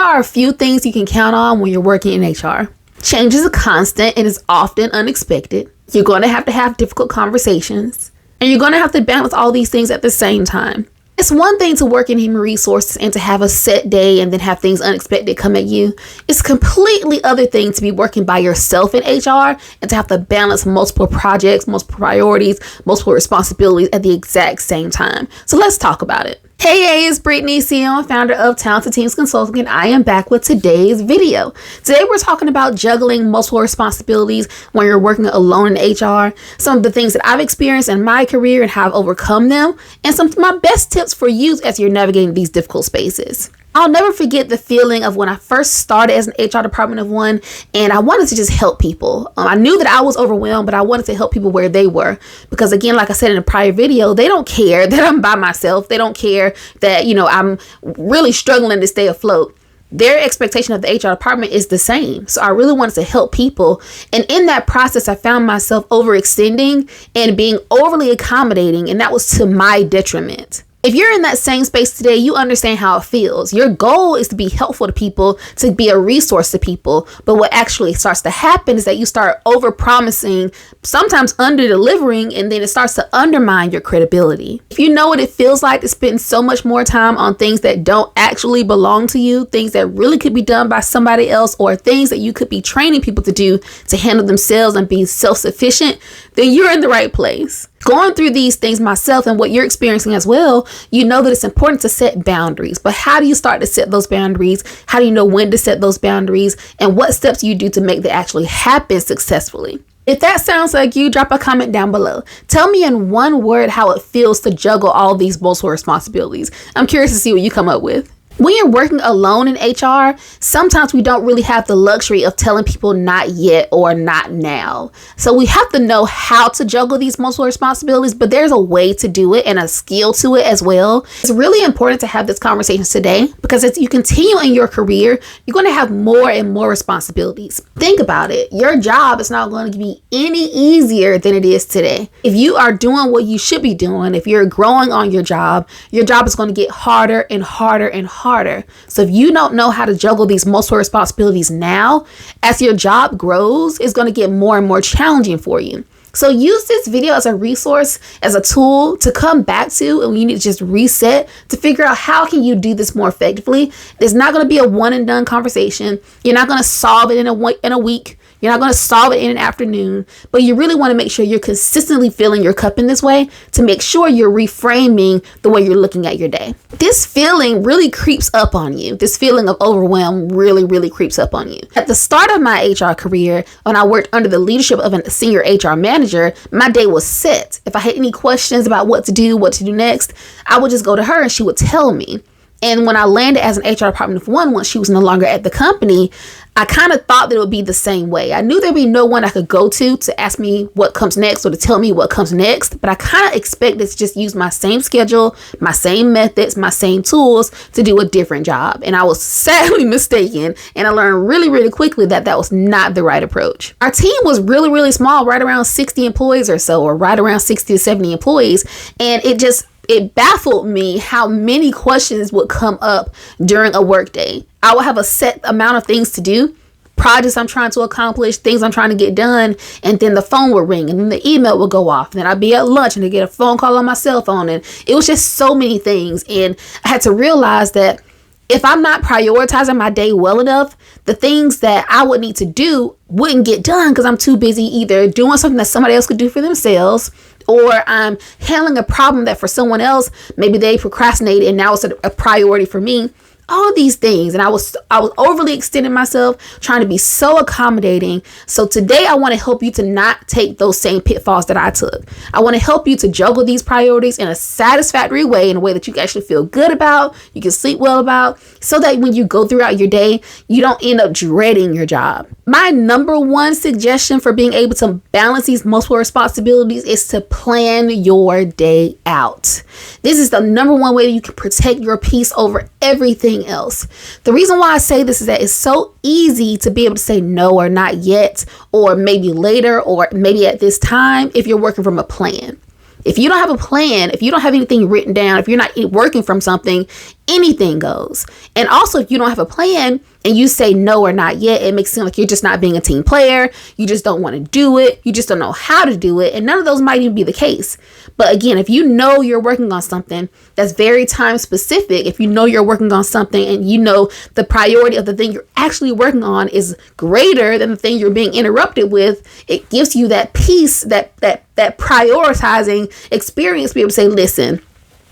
are a few things you can count on when you're working in HR. Change is a constant and is often unexpected. You're going to have difficult conversations, and you're going to have to balance all these things at the same time. It's one thing to work in human resources and to have a set day and then have things unexpected come at you. It's a completely other thing to be working by yourself in HR and to have to balance multiple projects, multiple priorities, multiple responsibilities at the exact same time. So let's talk about it. Hey, it's Brittany, CEO and founder of Talented Teams Consulting, and I am back with today's video. Today, we're talking about juggling multiple responsibilities when you're working alone in HR, some of the things that I've experienced in my career and how I've overcome them, and some of my best tips for you as you're navigating these difficult spaces. I'll never forget the feeling of when I first started as an HR department of one, and I wanted to just help people. I knew that I was overwhelmed, but I wanted to help people where they were. Because again, like I said in a prior video, they don't care that I'm by myself. They don't care that, I'm really struggling to stay afloat. Their expectation of the HR department is the same. So I really wanted to help people. And in that process, I found myself overextending and being overly accommodating, and that was to my detriment. If you're in that same space today, you understand how it feels. Your goal is to be helpful to people, to be a resource to people. But what actually starts to happen is that you start over-promising, sometimes under-delivering, and then it starts to undermine your credibility. If you know what it feels like to spend so much more time on things that don't actually belong to you, things that really could be done by somebody else, or things that you could be training people to do to handle themselves and be self-sufficient, then you're in the right place. Going through these things myself and what you're experiencing as well, you know that it's important to set boundaries. But how do you start to set those boundaries? How do you know when to set those boundaries? And what steps do you do to make that actually happen successfully? If that sounds like you, drop a comment down below. Tell me in one word how it feels to juggle all these multiple responsibilities. I'm curious to see what you come up with. When you're working alone in HR, sometimes we don't really have the luxury of telling people not yet or not now. So we have to know how to juggle these multiple responsibilities, but there's a way to do it and a skill to it as well. It's really important to have this conversation today because as you continue in your career, you're going to have more and more responsibilities. Think about it. Your job is not going to be any easier than it is today. If you are doing what you should be doing, if you're growing on your job is going to get harder and harder and harder. So if you don't know how to juggle these multiple responsibilities now, as your job grows, it's going to get more and more challenging for you. So use this video as a resource, as a tool to come back to, and you need to just reset to figure out how can you do this more effectively. It's not going to be a one and done conversation. You're not going to solve it in a week. You're not going to solve it in an afternoon, but you really want to make sure you're consistently filling your cup in this way to make sure you're reframing the way you're looking at your day. This feeling really creeps up on you. This feeling of overwhelm really, really creeps up on you. At the start of my HR career, when I worked under the leadership of a senior HR manager, my day was set. If I had any questions about what to do next, I would just go to her and she would tell me. And when I landed as an HR department of one, once she was no longer at the company, I kind of thought that it would be the same way. I knew there'd be no one I could go to ask me what comes next or to tell me what comes next. But I kind of expected to just use my same schedule, my same methods, my same tools to do a different job. And I was sadly mistaken. And I learned really, really quickly that that was not the right approach. Our team was really, really small, right around 60 employees or so, or right around 60 to 70 employees. And it baffled me how many questions would come up during a workday. I would have a set amount of things to do, projects I'm trying to accomplish, things I'm trying to get done, and then the phone would ring and then the email would go off. And then I'd be at lunch and I'd get a phone call on my cell phone. And it was just so many things. And I had to realize that if I'm not prioritizing my day well enough, the things that I would need to do wouldn't get done because I'm too busy either doing something that somebody else could do for themselves, or I'm handling a problem that for someone else, maybe they procrastinated and now it's a priority for me. All of these things. And I was overly extending myself, trying to be so accommodating. So today I want to help you to not take those same pitfalls that I took. I want to help you to juggle these priorities in a satisfactory way, in a way that you can actually feel good about, you can sleep well about, so that when you go throughout your day, you don't end up dreading your job. My number one suggestion for being able to balance these multiple responsibilities is to plan your day out. This is the number one way that you can protect your peace over everything else. The reason why I say this is that it's so easy to be able to say no or not yet, or maybe later, or maybe at this time if you're working from a plan. If you don't have a plan, if you don't have anything written down, if you're not working from something, anything goes. And also, if you don't have a plan and you say no or not yet, it makes it seem like you're just not being a team player. You just don't want to do it. You just don't know how to do it. And none of those might even be the case. But again, if you know you're working on something that's very time specific, if you know you're working on something and you know the priority of the thing you're actually working on is greater than the thing you're being interrupted with, it gives you that peace, that prioritizing experience to be able to say, listen,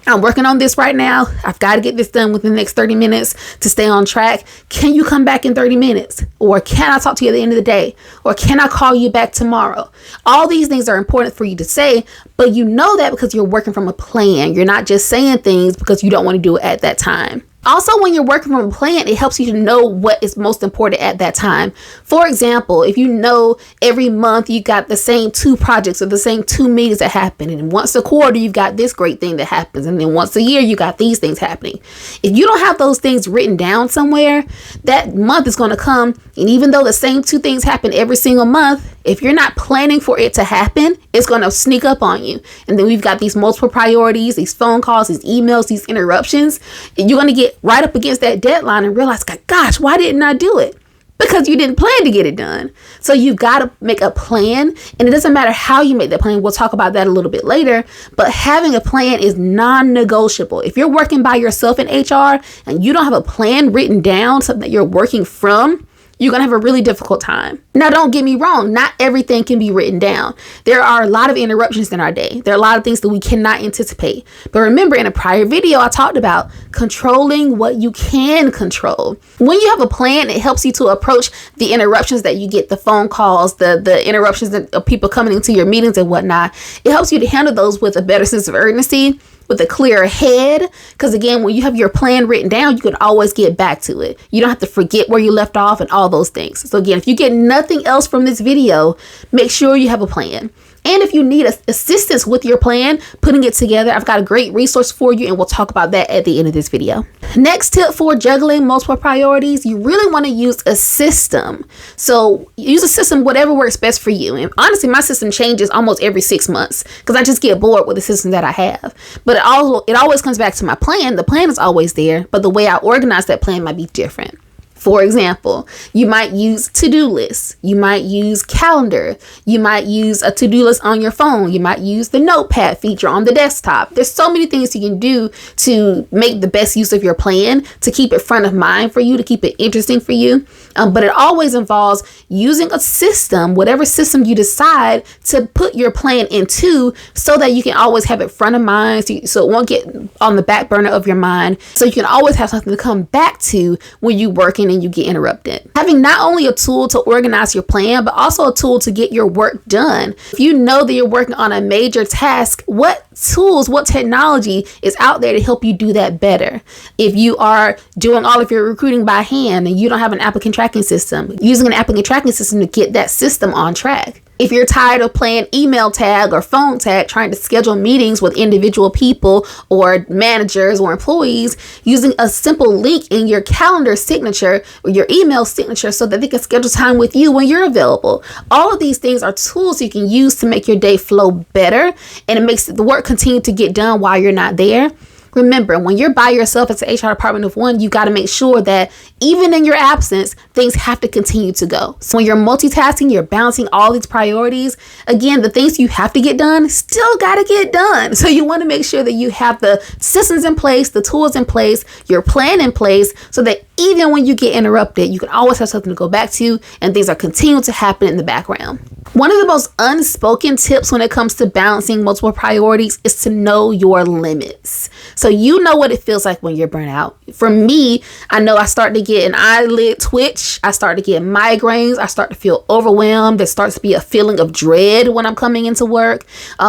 I'm working on this right now. I've got to get this done within the next 30 minutes to stay on track. Can you come back in 30 minutes? Or can I talk to you at the end of the day? Or can I call you back tomorrow? All these things are important for you to say, but you know that because you're working from a plan. You're not just saying things because you don't want to do it at that time. Also, when you're working from a plan, it helps you to know what is most important at that time. For example, if you know every month you got the same 2 projects or the same 2 meetings that happen, and once a quarter you've got this great thing that happens, and then once a year you got these things happening. If you don't have those things written down somewhere, that month is going to come, and even though the same 2 things happen every single month, if you're not planning for it to happen, it's going to sneak up on you. And then we've got these multiple priorities, these phone calls, these emails, these interruptions. And you're going to get right up against that deadline and realize, gosh, why didn't I do it? Because you didn't plan to get it done. So you've got to make a plan. And it doesn't matter how you make that plan. We'll talk about that a little bit later. But having a plan is non-negotiable. If you're working by yourself in HR and you don't have a plan written down, something that you're working from, you're going to have a really difficult time. Now, don't get me wrong. Not everything can be written down. There are a lot of interruptions in our day. There are a lot of things that we cannot anticipate. But remember, in a prior video, I talked about controlling what you can control. When you have a plan, it helps you to approach the interruptions that you get, the phone calls, the interruptions of people coming into your meetings and whatnot. It helps you to handle those with a better sense of urgency, with a clearer head. Because again, when you have your plan written down, you can always get back to it. You don't have to forget where you left off and all those things. So again, if you get nothing else from this video, make sure you have a plan. And if you need assistance with your plan, putting it together, I've got a great resource for you, and we'll talk about that at the end of this video. Next tip for juggling multiple priorities, you really want to use a system. So use a system, whatever works best for you. And honestly, my system changes almost every 6 months because I just get bored with the system that I have. But it always comes back to my plan. The plan is always there, but the way I organize that plan might be different. For example, you might use to-do lists. You might use calendar. You might use a to-do list on your phone. You might use the notepad feature on the desktop. There's so many things you can do to make the best use of your plan, to keep it front of mind for you, to keep it interesting for you. But it always involves using a system, whatever system you decide to put your plan into, so that you can always have it front of mind, so it won't get on the back burner of your mind. So you can always have something to come back to when you're working and you get interrupted. Having not only a tool to organize your plan, but also a tool to get your work done. If you know that you're working on a major task, what tools, what technology is out there to help you do that better? If you are doing all of your recruiting by hand and you don't have an applicant tracking system, using an applicant tracking system to get that system on track. If you're tired of playing email tag or phone tag, trying to schedule meetings with individual people or managers or employees, using a simple link in your calendar signature or your email signature so that they can schedule time with you when you're available. All of these things are tools you can use to make your day flow better, and it makes the work continue to get done while you're not there. Remember, when you're by yourself as an HR department of one, you got to make sure that even in your absence, things have to continue to go. So when you're multitasking, you're balancing all these priorities. Again, the things you have to get done still got to get done. So you want to make sure that you have the systems in place, the tools in place, your plan in place, so that even when you get interrupted, you can always have something to go back to, and things are continuing to happen in the background. One of the most unspoken tips when it comes to balancing multiple priorities is to know your limits. So you know what it feels like when you're burnt out. For me, I know I start to get an eyelid twitch. I start to get migraines. I start to feel overwhelmed. There starts to be a feeling of dread when I'm coming into work.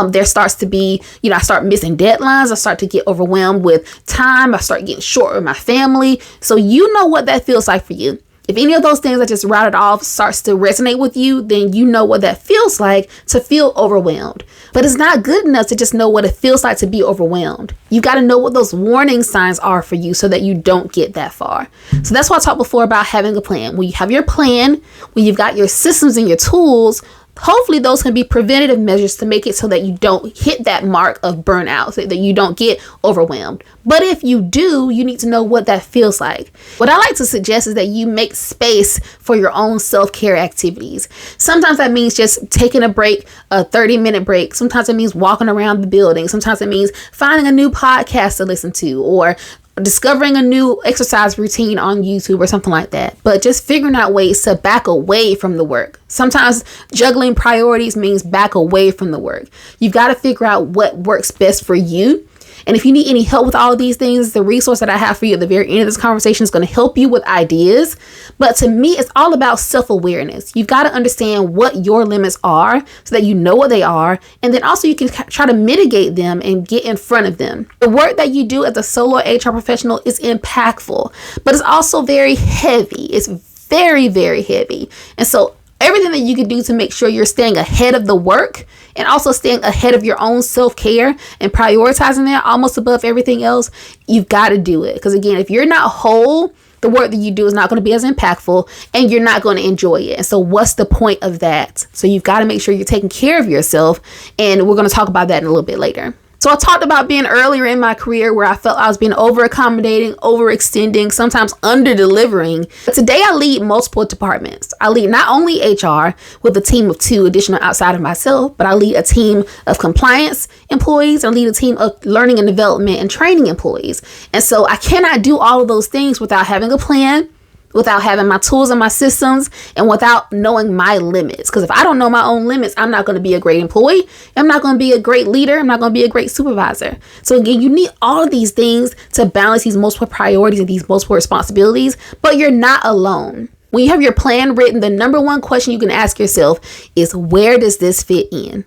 There starts to be, I start missing deadlines. I start to get overwhelmed with time. I start getting short with my family. So you know what that feels like for you. If any of those things I just routed off starts to resonate with you, then you know what that feels like to feel overwhelmed. But it's not good enough to just know what it feels like to be overwhelmed. You got to know what those warning signs are for you so that you don't get that far. So that's why I talked before about having a plan. When you have your plan, when you've got your systems and your tools, Hopefully those can be preventative measures to make it so that you don't hit that mark of burnout, so that you don't get overwhelmed. But if you do, you need to know what that feels like. What I like to suggest is that you make space for your own self-care activities. Sometimes that means just taking a break, a 30-minute break. Sometimes it means walking around the building. Sometimes it means finding a new podcast to listen to, or discovering a new exercise routine on YouTube or something like that. But just figuring out ways to back away from the work. Sometimes juggling priorities means back away from the work. You've got to figure out what works best for you. And if you need any help with all of these things, the resource that I have for you at the very end of this conversation is going to help you with ideas. But to me, it's all about self-awareness. You've got to understand what your limits are so that you know what they are. And then also you can try to mitigate them and get in front of them. The work that you do as a solo HR professional is impactful, but it's also very heavy. It's very, very heavy. And so everything that you can do to make sure you're staying ahead of the work and also staying ahead of your own self-care and prioritizing that almost above everything else, you've got to do it. Because again, if you're not whole, the work that you do is not going to be as impactful and you're not going to enjoy it. And so what's the point of that? So you've got to make sure you're taking care of yourself. And we're going to talk about that in a little bit later. So I talked about being earlier in my career where I felt I was being over accommodating, overextending, sometimes under delivering. But today I lead multiple departments. I lead not only HR with a team of 2 additional outside of myself, but I lead a team of compliance employees. I lead a team of learning and development and training employees. And so I cannot do all of those things without having a plan, without having my tools and my systems, and without knowing my limits. Because if I don't know my own limits, I'm not going to be a great employee. I'm not going to be a great leader. I'm not going to be a great supervisor. So again, you need all of these things to balance these multiple priorities and these multiple responsibilities, but you're not alone. When you have your plan written, the number one question you can ask yourself is, where does this fit in?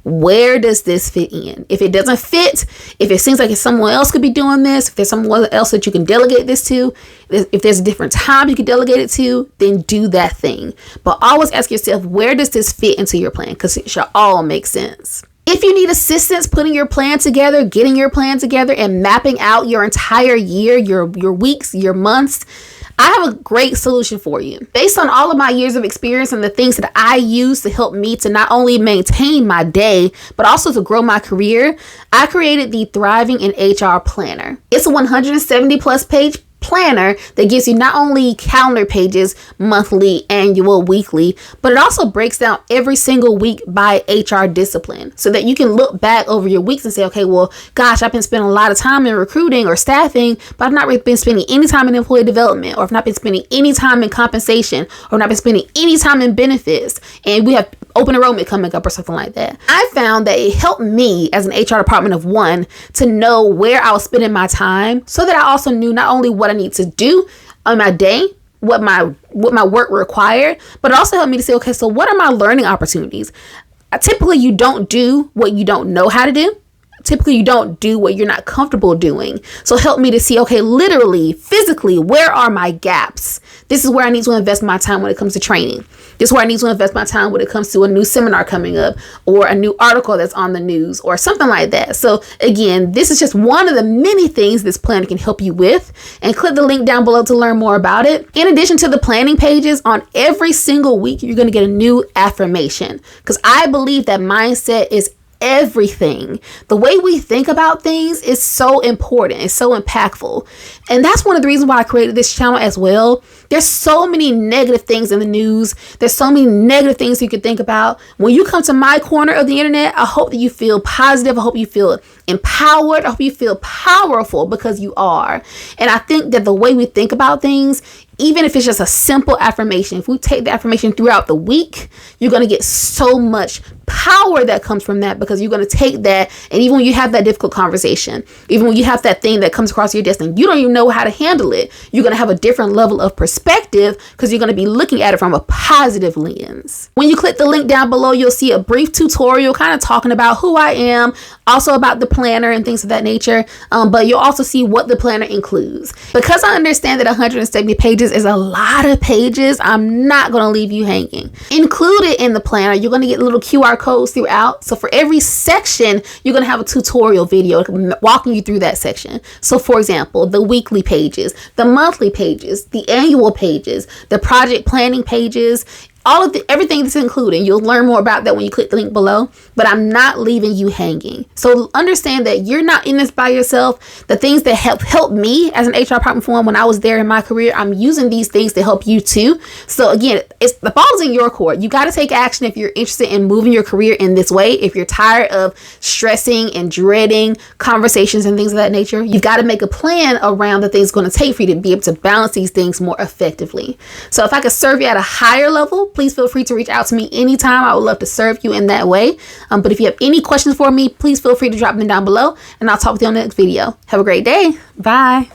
Where does this fit in? If it doesn't fit, if it seems like if someone else could be doing this, if there's someone else that you can delegate this to, if there's a different time you can delegate it to, then do that thing. But always ask yourself, where does this fit into your plan? Because it should all make sense. If you need assistance putting your plan together, getting your plan together, and mapping out your entire year, your weeks, your months, I have a great solution for you. Based on all of my years of experience and the things that I use to help me to not only maintain my day, but also to grow my career, I created the Thriving in HR Planner. It's a 170 plus page planner that gives you not only calendar pages, monthly, annual, weekly, but it also breaks down every single week by HR discipline so that you can look back over your weeks and say, okay, well, gosh, I've been spending a lot of time in recruiting or staffing, but I've not really been spending any time in employee development, or I've not been spending any time in compensation, or I've not been spending any time in benefits, and we have open enrollment coming up or something like that. I found that it helped me as an HR department of 1 to know where I was spending my time, so that I also knew not only what I need to do on my day, what my work required, but it also helped me to say, okay, so what are my learning opportunities? Typically, you don't do what you don't know how to do. Typically, you don't do what you're not comfortable doing. So help me to see, okay, literally, physically, where are my gaps? This is where I need to invest my time when it comes to training. This is where I need to invest my time when it comes to a new seminar coming up, or a new article that's on the news, or something like that. So again, this is just one of the many things this planner can help you with. And click the link down below to learn more about it. In addition to the planning pages, on every single week, you're going to get a new affirmation, because I believe that mindset is everything. The way we think about things is so important. It's so impactful. And that's one of the reasons why I created this channel as well. There's so many negative things in the news. There's so many negative things you could think about. When you come to my corner of the internet, I hope that you feel positive. I hope you feel empowered. I hope you feel powerful, because you are. And I think that the way we think about things, even if it's just a simple affirmation, if we take the affirmation throughout the week, you're going to get so much power that comes from that, because you're going to take that, and even when you have that difficult conversation, even when you have that thing that comes across your desk and you don't even know how to handle it, you're going to have a different level of perspective, because you're going to be looking at it from a positive lens. When you click the link down below, you'll see a brief tutorial kind of talking about who I am, also about the planner and things of that nature. But you'll also see what the planner includes. Because I understand that 170 pages is a lot of pages, I'm not going to leave you hanging. Included in the planner, you're going to get little QR codes throughout. So for every section, you're going to have a tutorial video walking you through that section. So for example, the weekly pages, the monthly pages, the annual pages, the project planning pages, everything that's included. You'll learn more about that when you click the link below, but I'm not leaving you hanging. So understand that you're not in this by yourself. The things that help me as an HR department for when I was there in my career, I'm using these things to help you too. So again, the ball's in your court. You got to take action if you're interested in moving your career in this way. If you're tired of stressing and dreading conversations and things of that nature, you've got to make a plan around the things it's going to take for you to be able to balance these things more effectively. So if I could serve you at a higher level, please feel free to reach out to me anytime. I would love to serve you in that way. But if you have any questions for me, please feel free to drop them down below, and I'll talk with you on the next video. Have a great day. Bye.